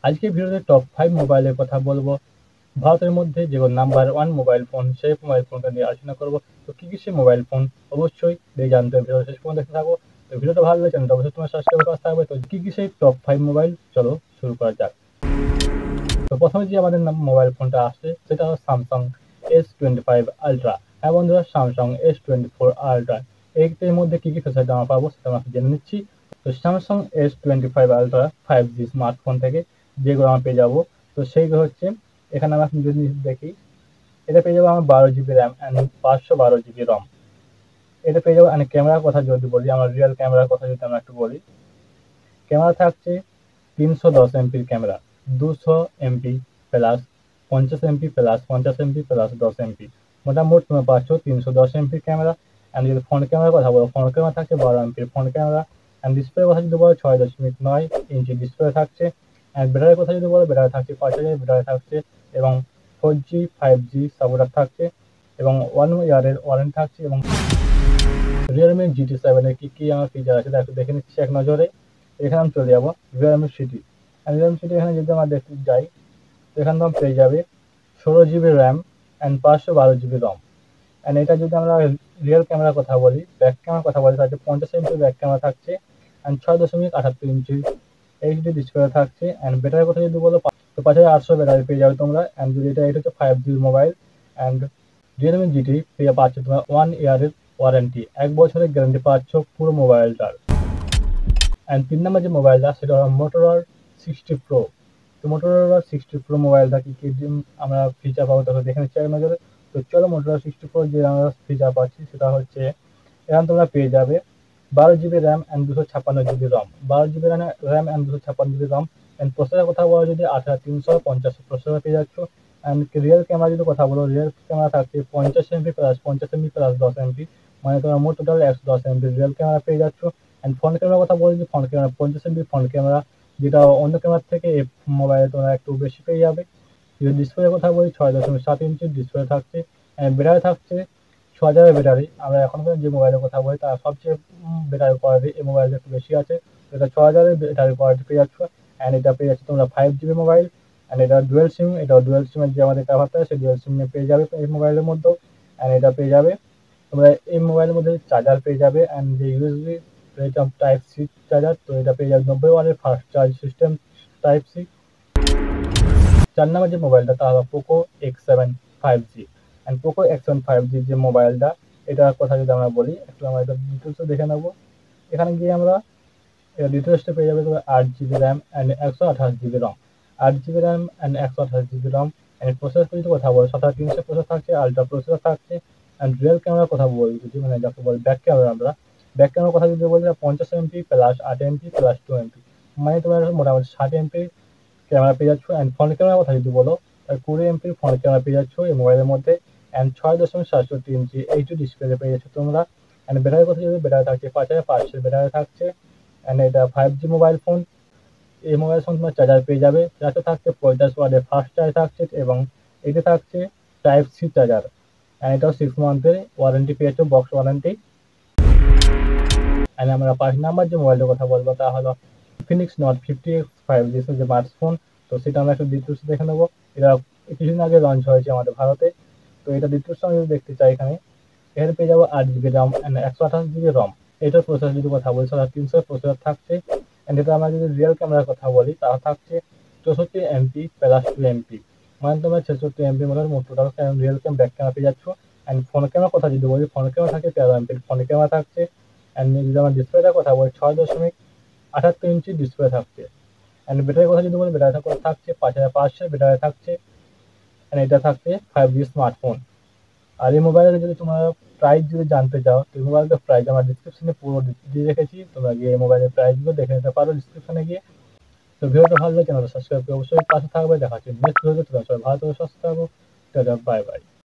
আজকে ভিডিওতে টপ 5 মোবাইলের কথা বলবো। ভারতের মধ্যে যেগুলো নাম্বার 1 মোবাইল ফোন, সেই মোবাইল ফোনটা নিয়ে আলোচনা করব। তো কি সেই মোবাইল ফোন অবশ্যই জানতে ভিডিও শেষ পর্যন্ত দেখতে থাকো। তো ভিডিওটা ভালো লাগলে চ্যানেলটা অবশ্যই তোমার সাবস্ক্রাইব করা থাকবে। তো কি সেই টপ 5 মোবাইল, চলো শুরু করা যাক। তো প্রথমে যে আমাদের মোবাইল ফোনটা আসছে সেটা হলো স্যামসাং S25 আলট্রা। হ্যাঁ বন্ধুরা, স্যামসাং S24 আলট্রা। এর মধ্যে কি ফিচার আমরা পাবো সেটা আমরা জেনে নিচ্ছি। তো Samsung S25 ultra 5G smartphone থেকে যেগুলো আমরা পেয়ে যাবো, তো সেইগুলো হচ্ছে এখানে আমরা যদি দেখি, এটা পেয়ে যাবো আমরা 12GB র্যাম অ্যান্ড 512GB রম। এটা পেয়ে যাবো। ক্যামেরার কথা যদি বলি, আমরা রিয়েল ক্যামেরার কথা যদি আমরা একটু বলি, ক্যামেরা থাকছে 310 এমপির camera, 200 MP plus 50 MP plus 50 MP plus 10 MP, মোটামুট তুমি পাচ্ছ 310 এমপির ক্যামেরা। অ্যান্ড যদি ফ্রন্ট ক্যামেরার কথা বলো, ফ্রন্ট ক্যামেরা থাকছে 12 এমপির ফ্রন্ট ক্যামেরা। অ্যান্ড ডিসপ্লের কথা যদি বলো 6.9 ইঞ্চি ডিসপ্লে থাকছে। অ্যান্ড ব্যাটারির কথা যদি বলো, ব্যাটারি থাকছে 5000 ব্যাটারি থাকছে, এবং 4G 5G সাপোর্টার থাকছে, এবং 1 ইয়ারের ওয়ারেন্টি থাকছে। এবং রিয়েলমি GT7 এর কি আমার ফিচার আছে একটু দেখে নিচ্ছি এক নজরে। এখানে আমি চলে যাবো রিয়েলমি সিটি। রিয়েলমি সিটি এখানে যদি আমরা দেখতে যাই, তো এখানে আমরা পেয়ে যাবে 16GB RAM and 512GB ROM. And এটা যদি আমরা রিয়েল ক্যামেরার কথা বলি, ব্যাক ক্যামেরার কথা বলি, তাহলে 50 এমপি ব্যাক ক্যামেরা থাকছে, অ্যান্ড 6.78 ইঞ্চি এইচডি ডিসপ্লে থাকছে। অ্যান্ড ব্যাটারির কথা যদি বলো, তো 5800 ব্যাটারি পেয়ে যাবে তোমরা। অ্যান্ড যদি এটা হচ্ছে 5G mobile. And Realme GT পেয়ে পাচ্ছ তোমরা 1 ইয়ারের ওয়ারেন্টি, 1 বছরের গ্যারান্টি পাচ্ছ পুরো মোবাইলটার। অ্যান্ড 3 নম্বর যে মোবাইলটা সেটা হলো মোটোরোলা 60 প্রো। তো মোটোরোলা 60 প্রো মোবাইলটা কি আমরা ফিচার পাবো তাহলে দেখে নিচ্ছি এক নজরে। তো চলো মোটোরোলা 60 প্রো যে আমরা ফিচার পাচ্ছি সেটা হচ্ছে, এখানে তোমরা পেয়ে যাবে 12GB RAM and 256GB ROM, 12GB RAM and 256GB ROM. And প্রসেসরের কথা বলা যদি 8350 প্রসেসর পেয়ে যাচ্ছ। অ্যান্ড রিয়েল ক্যামেরা যদি কথা বলো, রিয়েল ক্যামেরা থাকছে 50 MP plus 50 MP plus 10 MP, মানে তোমরা মোট টোটাল 110 এমপি রিয়েল ক্যামেরা পেয়ে যাচ্ছ। অ্যান্ড ফ্রন্ট ক্যামেরার কথা বলি, যে front camera 50 MP front camera, যেটা অন্য ক্যামেরার থেকে এই মোবাইলে তোমরা একটু বেশি পেয়ে যাবে। যদি ডিসপ্লের কথা বলি, 6.7 ইঞ্চি ডিসপ্লে থাকছে। ব্যাটারি থাকছে 6000 ব্যাটারি। আমরা এখন যে মোবাইলের কথা বলি তার সবচেয়ে ব্যাটারি কোয়ালিটি এই মোবাইলটা একটু বেশি আছে, এটা 6000 ব্যাটারি কোয়ালিটি পেয়ে যাচ্ছ। অ্যান্ড এটা পেয়ে যাচ্ছে তোমরা 5GB মোবাইল। অ্যান্ড এটা ডুয়েল সিম, এটা ডুয়েল সিমের যে আমাদের কাভারটা সেই ডুয়েল সিম পেয়ে যাবে এই মোবাইলের মধ্যেও। অ্যান্ড এটা পেয়ে যাবে তোমরা এই মোবাইলের মধ্যে চার্জার পেয়ে যাবে, অ্যান্ড যে ইউএসবি টাইপ সি চার্জার, তো এটা পেয়ে যাবে 90 ওয়াটের fast charge system type C. 4 নম্বর যে মোবাইলটা তা হলো Poco X7 5G। And Poco X7 5G যে মোবাইলটা, এটার কথা যদি আমরা বলি, একটু আমরা এটা ডিটেলসে দেখে নেবো। এখানে গিয়ে আমরা ডিটেলসটা পেয়ে যাবে তবে 8GB RAM and 128GB ROM, 8GB RAM and 128GB ROM. And processor যদি কথা বলি, 7300 প্রসেসর থাকছে, আলট্রা প্রসেসর থাকছে। অ্যান্ড রিয়েল ক্যামেরার কথা বলি যদি, মানে যাকে বলি ব্যাক ক্যামেরা, আমরা ব্যাক ক্যামেরার কথা যদি বলি 50 MP plus 8 MP plus 2 MP, মানে তোমরা মোটামুটি 60 এমপি ক্যামেরা পেয়ে যাচ্ছ। অ্যান্ড ফ্রন্ট ক্যামেরার কথা যদি বলো, 20 এমপির ফ্রন্ট ক্যামেরা পেয়ে যাচ্ছ এই মোবাইলের মধ্যে। অ্যান্ড 6.67 ইঞ্চি এইচডি ডিসপ্লে পেয়ে যাচ্ছ তোমরা। অ্যান্ড ব্যাটারির কথা যদি, ব্যাটারি থাকছে 5500 ব্যাটারি থাকছে। অ্যান্ড এটা 5G মোবাইল ফোন। এই মোবাইল ফোন তোমার চার্জার পেয়ে যাবে, চার্জার থাকছে 50 ওয়াটের ফাস্ট চার্জ থাকছে, এবং এতে থাকছে টাইপ সি চার্জার। অ্যান্ড এটাও 6 মান্থের ওয়ারেন্টি পেয়ে যাচ্ছ, বক্স ওয়ারেন্টি। অ্যান্ড আমরা 5 নাম্বার যে মোবাইলটার কথা বলবো তা হলো ইনফিনিক্স নট 50X 5G যে স্মার্টফোন। তো সেটা আমরা একটু ডিটেলস দেখে নেবো। এটা কিছুদিন আগে লঞ্চ হয়েছে আমাদের ভারতে। তো এটা ডিটেলস আমি যদি দেখতে চাই, এখানে পেয়ে যাবো 8GB র্যাম অ্যান্ড 128GB রম। এটার প্রসেসর যদি কথা বলি, 300 প্রসেসর থাকছে। অ্যান্ড এটা আমরা যদি রিয়েল ক্যামেরার কথা বলি, তা থাকছে 64 এমপি প্লাস 2 এমপি, মানে তোমরা 66 এমপি মডেল মোট টোটাল রিয়েল ক্যাম ব্যাক ক্যামেরা পেয়ে যাচ্ছ। অ্যান্ড ফ্রন্ট ক্যামেরার কথা যদি বলি, ফ্রন্ট ক্যামেরা থাকে 13 এমপির ফ্রন্ট ক্যামেরা থাকছে। অ্যান্ড যদি আমরা ডিসপ্লেটার কথা বলি, 6.78 ইঞ্চি ডিসপ্লে থাকছে। অ্যান্ড ব্যাটারির কথা যদি বলি, ব্যাটারি থাকছে 5500 ব্যাটারি থাকছে। অ্যান্ড এটা থাকছে 5G স্মার্টফোন। আর এই মোবাইলের যদি তোমরা প্রাইস যদি জানতে চাও, তো এই মোবাইলটার প্রাইস আমরা ডিসক্রিপশনে পুরো দিয়ে রেখেছি, তোমরা গিয়ে এই মোবাইলের প্রাইসগুলো দেখে নিতে পারো ডিসক্রিপশনে গিয়ে। তো ভিডিওটা ভালো লাগে চ্যানেলটা সাবস্ক্রাইব করে অবশ্যই পাশে থাকবে। দেখা হচ্ছে নেক্সট ভিডিওতে। তোমরা সবাই ভালো করে সুস্থ থাকো। Tata, bye bye.